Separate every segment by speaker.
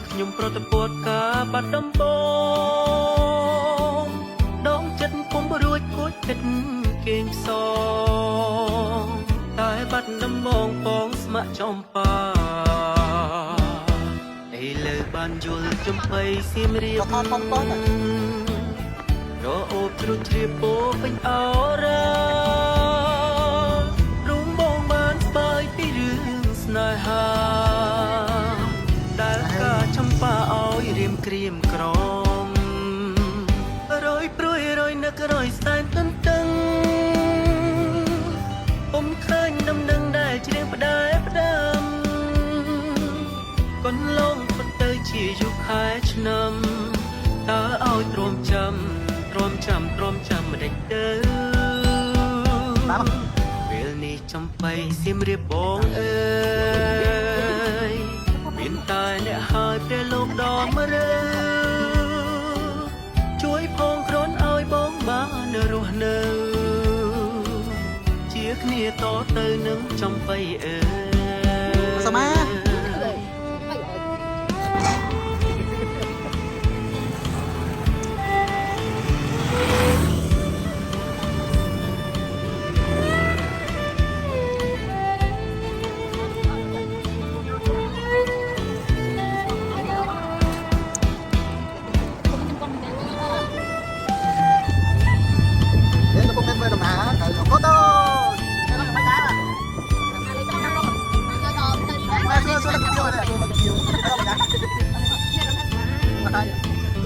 Speaker 1: ខ្ញុំប្រតិពោតការបាត់ដំបងដងចិត្តពុំរួចគួចគិតគេងផ្សងតែបាត់ដំបងបងស្ម័គ្រចំបាឥឡូវបានយល់ចំបៃសៀមរាបរអូបជ្រុះជ្រាបពោពេញអរ៉ារុំបងបានស្បើយពីរឿងស្នេហាដែលការចំបាឲ្យរៀមក្រៀមក្រំរយព្រួយរយនឹករយសែនទន្ទឹងពុំឃើញដំណឹងដែលជ្រៀងផ្ដែផ្ដាំកូនលងផុតទៅជាយុគខែឆ្នាំតើឲ្យទ្រាំចាំមិនដេចទៅពេលនេះចំបៃសៀមរាបបងអើយមានតែអ្នកហើយព្រះលោកដ៏មរើជួយផងក្រនឲ្យបងបានរស់នៅជាគ្នាតទៅនឹងចំបៃអើយសមា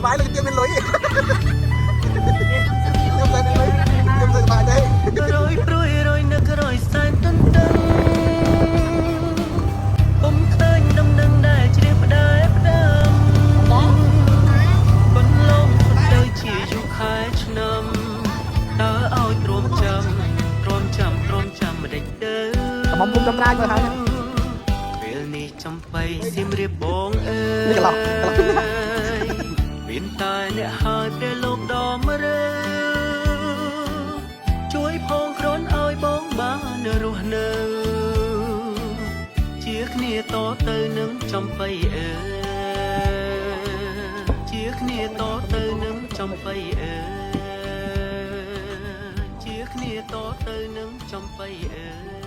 Speaker 1: bài là tiêu bên lối bài đây rồi rồi nước rồi san tân tân ôm khơi nông nâng đài chỉ đẹp đài đam con lông con đời chỉ du khai năm ta ao trôm chăm mà đánh đỡ mong cùng trong ra rồi hả về này trong bay xiêm riệp bóng ơiមានតែអ្នកហើយព្រះលោកដ៏មរើជួយផងក្រនឲ្យបងបានរស់នៅជាគ្នាតទៅនឹងចំបៃអើជាគ្នាតទៅនឹងចំបៃអើជាគ្នាតទៅនឹងចំបៃអើ